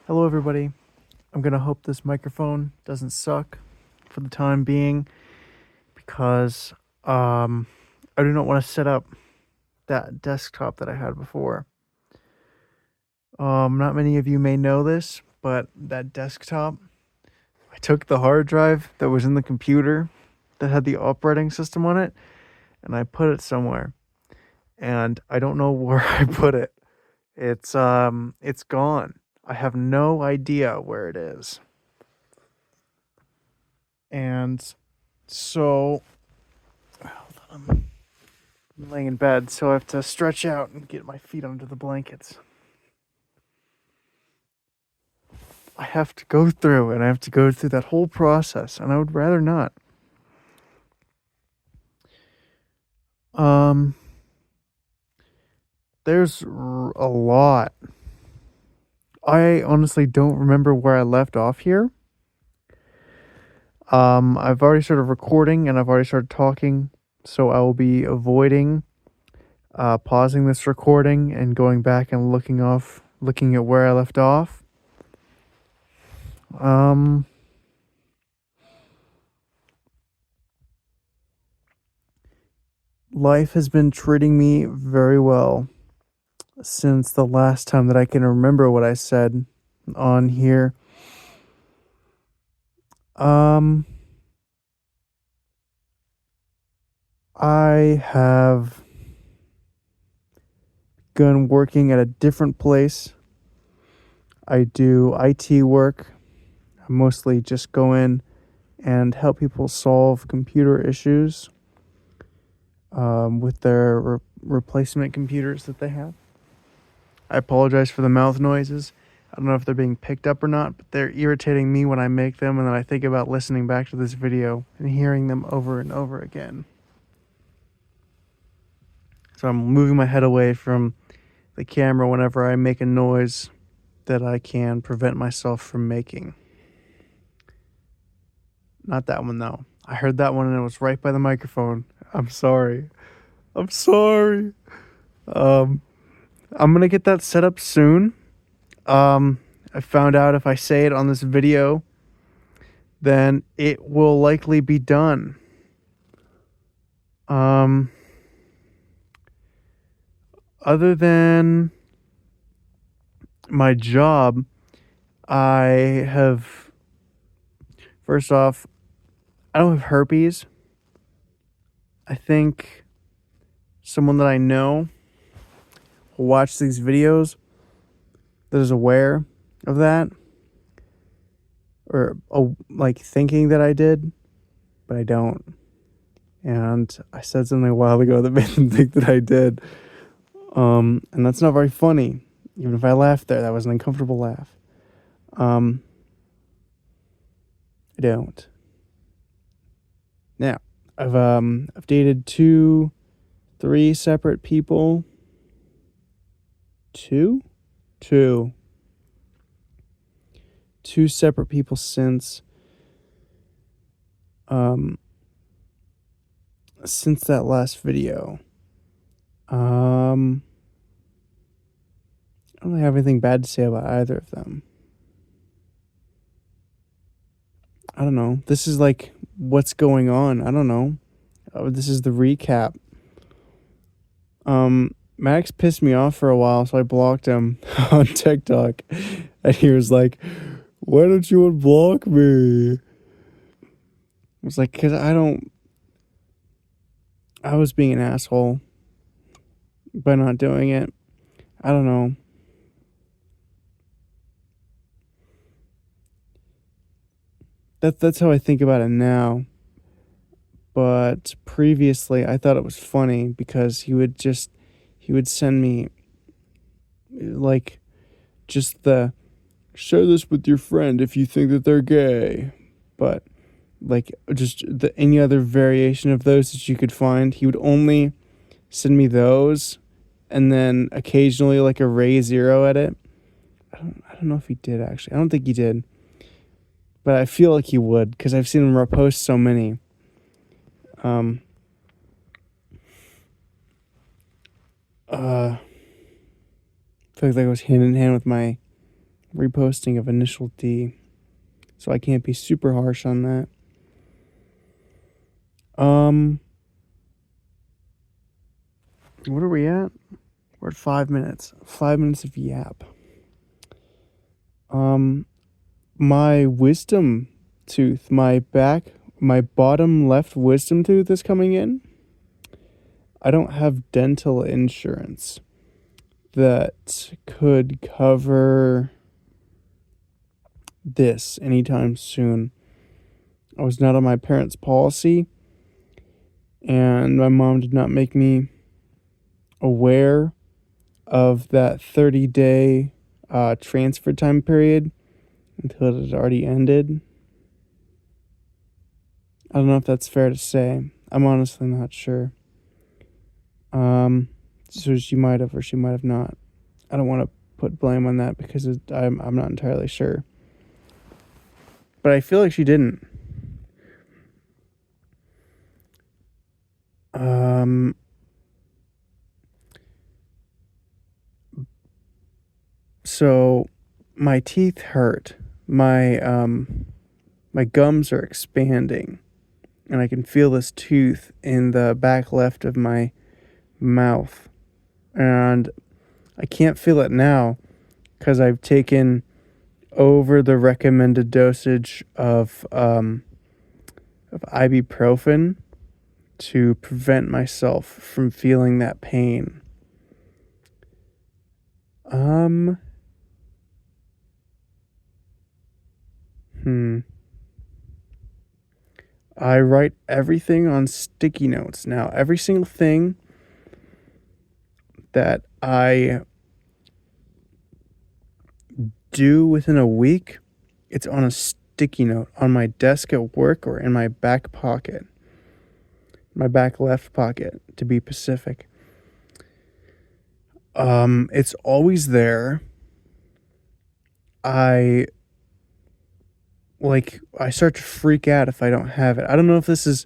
Hello, everybody. I'm gonna hope this microphone doesn't suck for the time being because I do not want to set up that desktop that I had before. Not many of you may know this, but that desktop, I took the hard drive that was in the computer that had the operating system on it, and I put it somewhere, and I don't know where I put it. It's gone. I have no idea where it is. And so I'm laying in bed, so I have to stretch out and get my feet under the blankets. I have to go through and I have to go through that whole process, and I would rather not. Um, there's a lot. I honestly don't remember where I left off here. I've already started recording and I've already started talking, so I will be avoiding pausing this recording and going back and looking at where I left off. Um, Life has been treating me very well since the last time that I can remember what I said on here. Um, I have begun working at a different place. I do IT work. I mostly just go in and help people solve computer issues with their replacement computers that they have. I apologize for the mouth noises. I don't know if they're being picked up or not, but they're irritating me when I make them, and then I think about listening back to this video and hearing them over and over again. So I'm moving my head away from the camera whenever I make a noise that I can prevent myself from making. Not that one, though. I heard that one and it was right by the microphone. I'm sorry. I'm sorry. Um, I'm gonna get that set up soon. I found out if I say it on this video, then it will likely be done. Um, Other than my job, I have, first off, I don't have herpes. I think someone that I know who watched these videos that is aware of that, or like thinking that I did, but I don't. And I said something a while ago that made them think that I did. And that's not very funny. Even if I laughed there, that was an uncomfortable laugh. I don't. Now, I've dated three separate people. Two separate people since that last video. I don't really have anything bad to say about either of them. I don't know. This is like what's going on. I don't know. This is the recap. Max pissed me off for a while, so I blocked him on TikTok. And he was like, "Why don't you unblock me?" I was like, "'Cause I was being an asshole by not doing it. I don't know. That's how I think about it now. But previously, I thought it was funny because he would send me like just the share this with your friend if you think that they're gay, but like just any other variation of those that you could find. He would only send me those, and then occasionally like a Ray Zero edit. I don't know if he did actually. I don't think he did, but I feel like he would because I've seen him repost so many. I feel like that goes hand in hand with my reposting of initial D. So I can't be super harsh on that. What are we at? We're at 5 minutes. 5 minutes of yap. My wisdom tooth, my bottom left wisdom tooth is coming in. I don't have dental insurance that could cover this anytime soon. I was not on my parents' policy, and my mom did not make me aware of that 30-day transfer time period until it had already ended. I don't know if that's fair to say. I'm honestly not sure. So she might have or she might have not. I don't want to put blame on that because I'm not entirely sure. But I feel like she didn't. So my teeth hurt. My gums are expanding, and I can feel this tooth in the back left of my mouth. And I can't feel it now because I've taken over the recommended dosage of ibuprofen to prevent myself from feeling that pain. I write everything on sticky notes now. Every single thing that I do within a week, it's on a sticky note on my desk at work or in my back pocket. My back left pocket, to be specific. It's always there. I start to freak out if I don't have it. I don't know if this is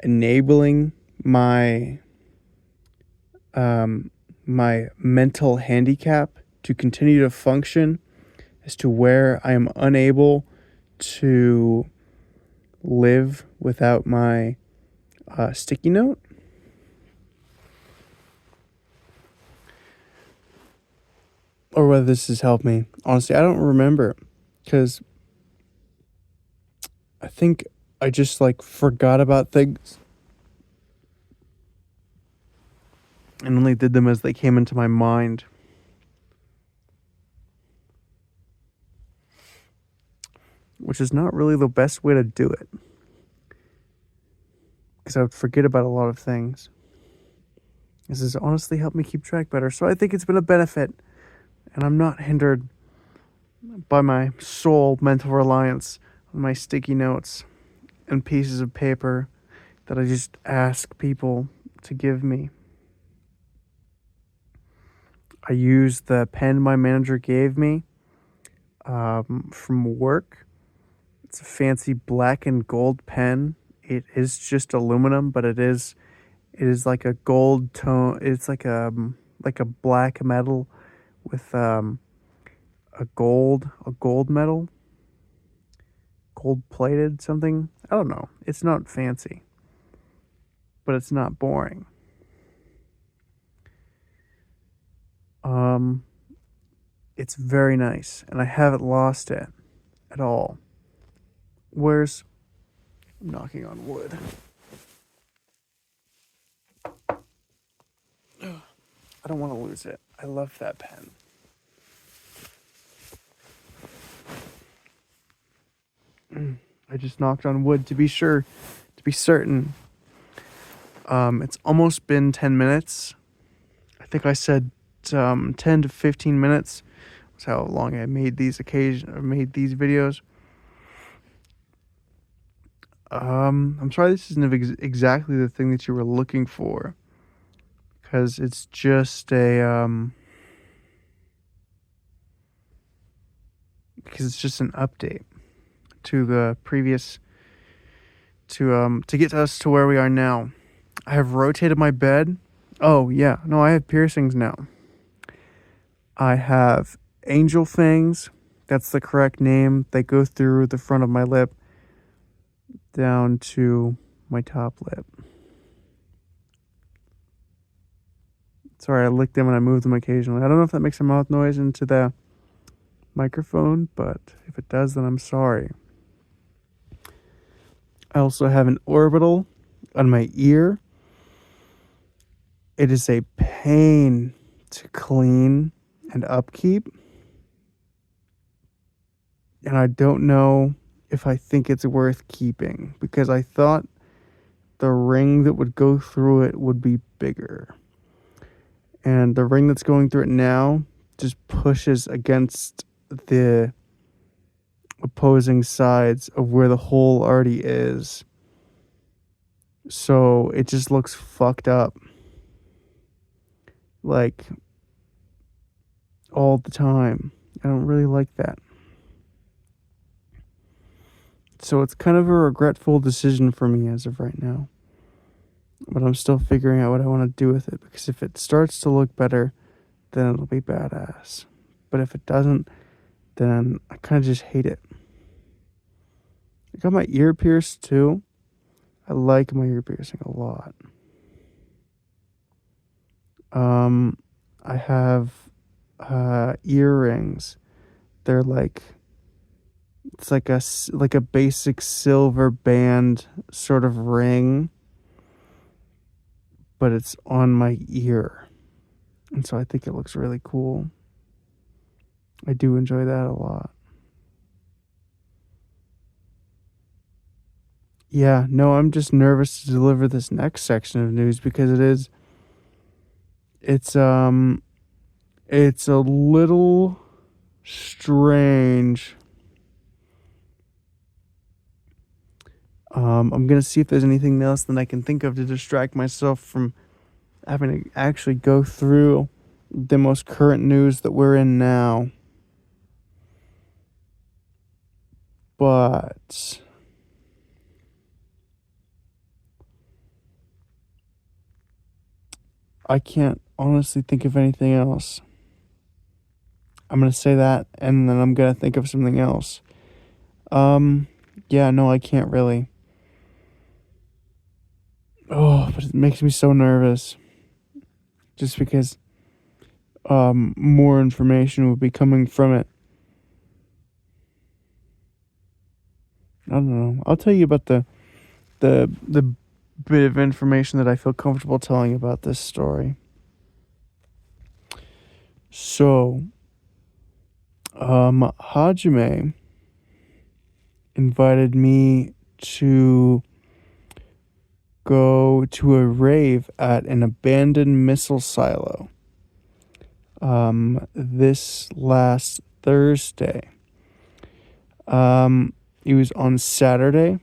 enabling my my mental handicap to continue to function as to where I am unable to live without my sticky note. Or whether this has helped me. Honestly, I don't remember because I think I just forgot about things and only did them as they came into my mind. Which is not really the best way to do it. Because I would forget about a lot of things. This has honestly helped me keep track better. So I think it's been a benefit. And I'm not hindered by my sole mental reliance on my sticky notes and pieces of paper that I just ask people to give me. I use the pen my manager gave me from work. It's a fancy black and gold pen. It is just aluminum, but it is like a gold tone. It's like a black metal with a gold metal, gold plated something. I don't know. It's not fancy, but it's not boring. It's very nice, and I haven't lost it at all. I'm knocking on wood. I don't want to lose it. I love that pen. I just knocked on wood to be sure, to be certain. It's almost been 10 minutes. I think I said 10 to 15 minutes was how long I made these videos. I'm sorry this isn't exactly the thing that you were looking for, because it's just an update to the previous to get us to where we are now. I have rotated my bed. Oh yeah, no, I have piercings now. I have angel fangs That's the correct name. They go through the front of my lip down to my top lip. Sorry, I lick them and I move them occasionally. I don't know if that makes a mouth noise into the microphone, but if it does, then I'm sorry. I also have an orbital on my ear. It is a pain to clean and upkeep. And I don't know if I think it's worth keeping because I thought the ring that would go through it would be bigger. And the ring that's going through it now just pushes against the opposing sides of where the hole already is. So it just looks fucked up. Like, all the time. I don't really like that. So it's kind of a regretful decision for me as of right now. But I'm still figuring out what I want to do with it. Because if it starts to look better, then it'll be badass. But if it doesn't, then I kind of just hate it. I got my ear pierced too. I like my ear piercing a lot. I have earrings. They're like it's like a basic silver band sort of ring, but it's on my ear. And so I think it looks really cool. I do enjoy that a lot. Yeah, no, I'm just nervous to deliver this next section of news because it's it's a little strange. I'm gonna see if there's anything else that I can think of to distract myself from having to actually go through the most current news that we're in now. But I can't honestly think of anything else. I'm gonna say that and then I'm gonna think of something else. Um yeah, no, I can't really. Oh, but it makes me so nervous. Just because more information will be coming from it. I don't know. I'll tell you about the bit of information that I feel comfortable telling about this story. So, Hajime invited me to go to a rave at an abandoned missile silo. This last Thursday. It was on Saturday,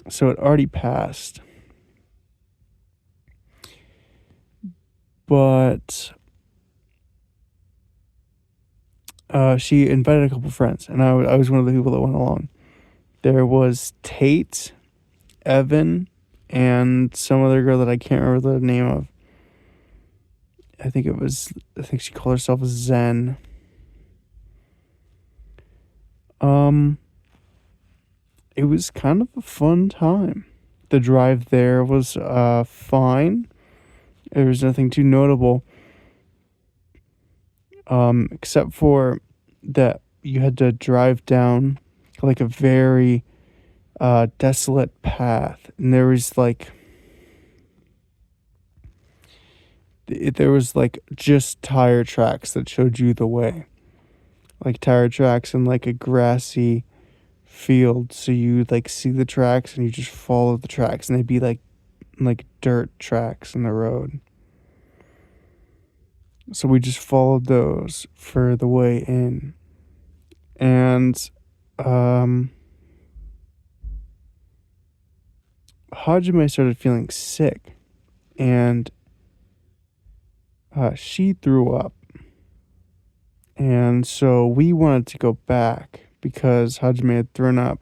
so it already passed. But she invited a couple friends, and I was one of the people that went along. There was Tate, Evan, and some other girl that I can't remember the name of. I think she called herself Zen. It was kind of a fun time. The drive there was fine. There was nothing too notable. Except for that you had to drive down like a very desolate path, and there was like just tire tracks that showed you the way, like tire tracks in like a grassy field, so you like see the tracks and you just follow the tracks, and they'd be like dirt tracks in the road. So we just followed those for the way in. And Hajime started feeling sick, and she threw up. And so we wanted to go back because Hajime had thrown up.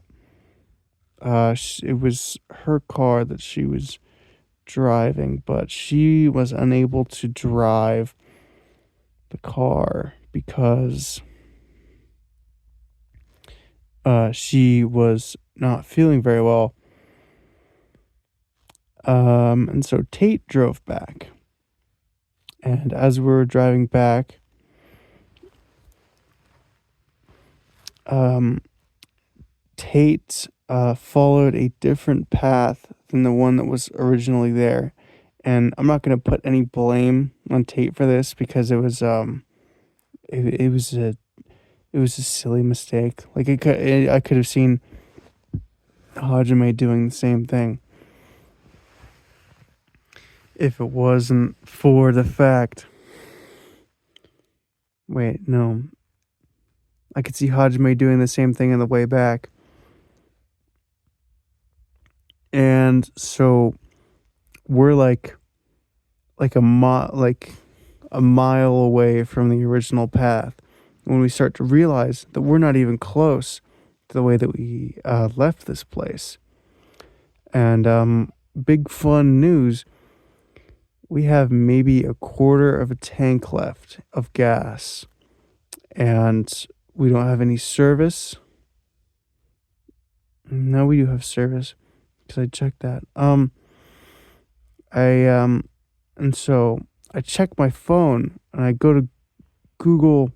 It was her car that she was driving, but she was unable to drive the car because She was not feeling very well. And so Tate drove back. And as we were driving back, um, Tate followed a different path than the one that was originally there. And I'm not going to put any blame on Tate for this because it was a silly mistake. Like I could have seen Hajime doing the same thing if it wasn't for the fact. Wait, no. I could see Hajime doing the same thing on the way back. And so we're like a mile away from the original path when we start to realize that we're not even close to the way that we left this place. And big fun news, we have maybe a quarter of a tank left of gas, and we don't have any service. No, we do have service because I checked that. I and so I check my phone and I go to Google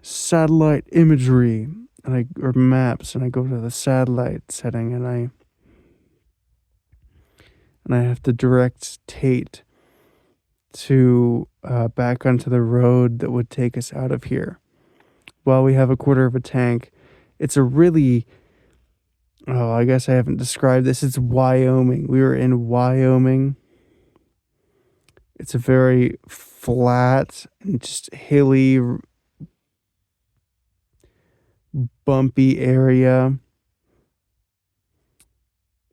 satellite imagery and or maps, and I go to the satellite setting, and I have to direct Tate to back onto the road that would take us out of here. While we have a quarter of a tank, it's a really, oh, I guess I haven't described this. It's Wyoming. We were in Wyoming. It's a very flat and just hilly, bumpy area.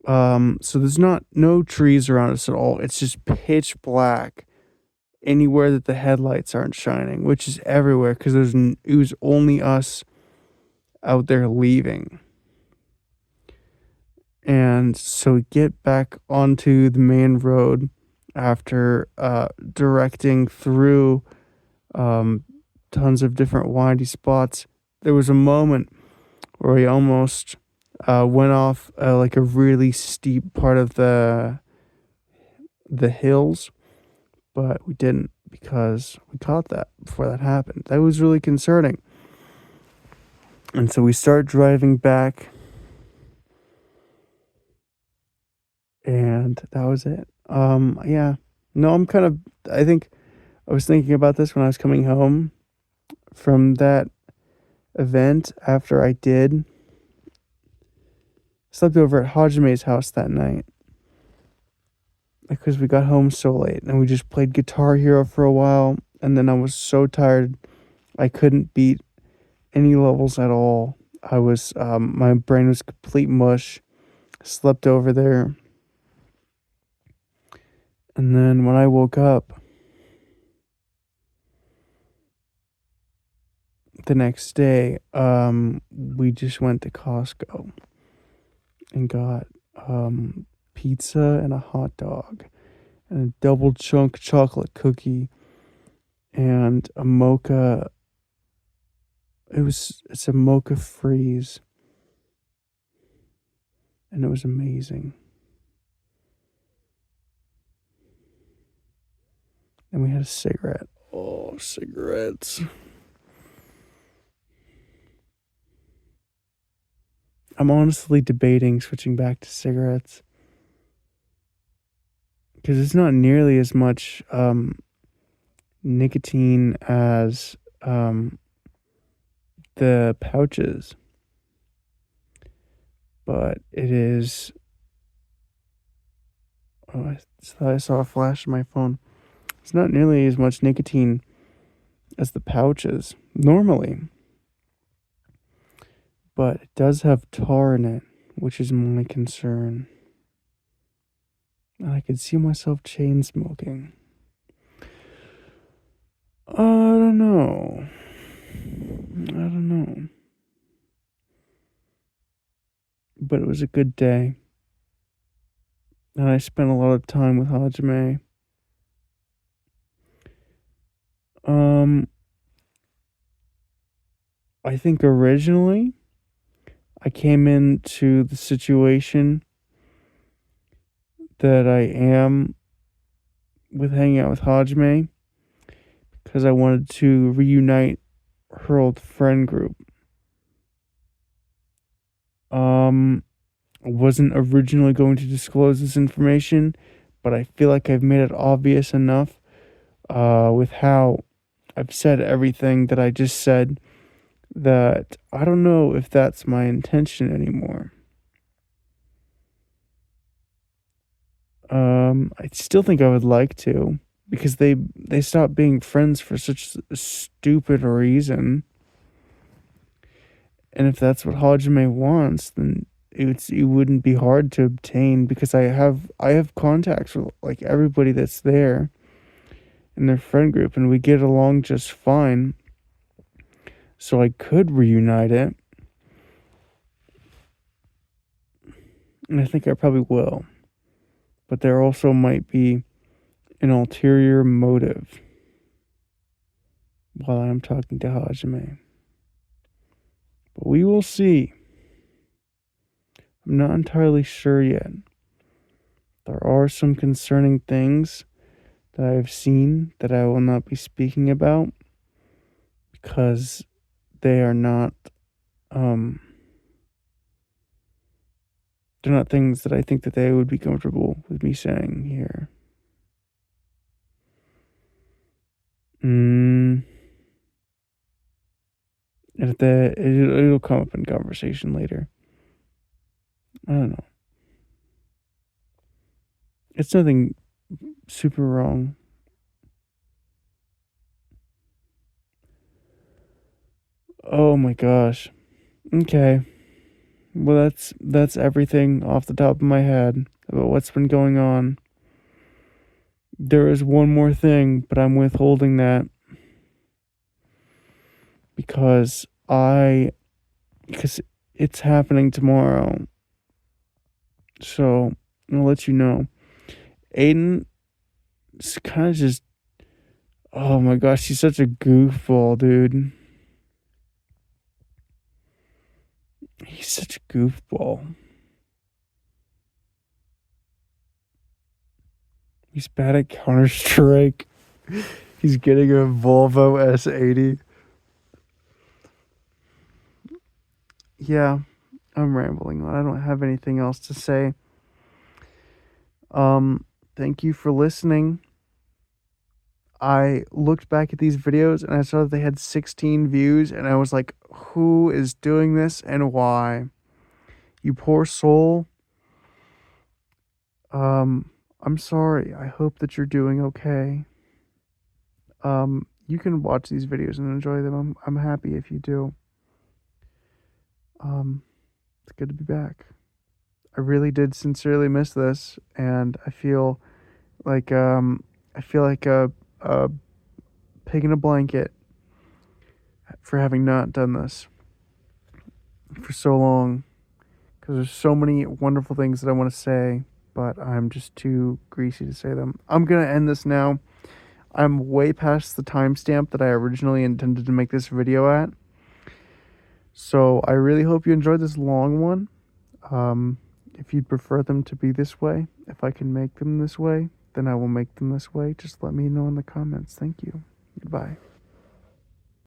So there's no trees around us at all. It's just pitch black anywhere that the headlights aren't shining, which is everywhere because it was only us out there leaving. And so we get back onto the main road after directing through um, tons of different windy spots. There was a moment where we almost went off like a really steep part of the hills, but we didn't because we caught that before that happened. That was really concerning. And so we start driving back, and that was it. Yeah. No, I think I was thinking about this when I was coming home from that event after I did. Slept over at Hajime's house that night because we got home so late and we just played Guitar Hero for a while, and then I was so tired I couldn't beat any levels at all. My brain was complete mush. Slept over there, and then when I woke up the next day, we just went to Costco and got pizza and a hot dog and a double chunk chocolate cookie and a mocha. It's a mocha freeze, and it was amazing. And we had a cigarette. Oh, cigarettes. I'm honestly debating switching back to cigarettes because it's not nearly as much nicotine as the pouches, but it is. Oh, I saw a flash on my phone. It's not nearly as much nicotine as the pouches normally, but it does have tar in it, which is my concern. And I could see myself chain smoking. I don't know. I don't know. But it was a good day. And I spent a lot of time with Hajime. Um, I think originally I came into the situation that I am with hanging out with Hajime because I wanted to reunite her old friend group. I wasn't originally going to disclose this information, but I feel like I've made it obvious enough with how I've said everything that I just said that I don't know if that's my intention anymore. I still think I would like to because they stopped being friends for such a stupid reason. And if that's what Hajime wants, then it wouldn't be hard to obtain because I have contacts with like everybody that's there in their friend group and we get along just fine. So I could reunite it. And I think I probably will. But there also might be an ulterior motive while I'm talking to Hajime. But we will see. I'm not entirely sure yet. There are some concerning things that I have seen that I will not be speaking about because they are not um they're not things that I think that they would be comfortable with me saying here. Mm, and if it'll come up in conversation later. I don't know. It's nothing super wrong. Oh my gosh. Okay. Well, that's everything off the top of my head about what's been going on. There is one more thing, but I'm withholding that because because it's happening tomorrow. So I'll let you know. Aiden is kind of just, oh my gosh, he's such a goofball, dude. He's such a goofball. He's bad at Counter Strike. He's getting a Volvo S80. Yeah, I'm rambling on. I don't have anything else to say. Thank you for listening. I looked back at these videos and I saw that they had 16 views, and I was like, who is doing this and why? You poor soul. I'm sorry. I hope that you're doing okay. You can watch these videos and enjoy them. I'm happy if you do. It's good to be back. I really did sincerely miss this, and like I feel like a pig in a blanket for having not done this for so long because there's so many wonderful things that I want to say, but I'm just too greasy to say them. I'm gonna end this now. I'm way past the timestamp that I originally intended to make this video at. So I really hope you enjoyed this long one. If you'd prefer them to be this way, if I can make them this way, then I will make them this way. Just let me know in the comments. Thank you. Goodbye.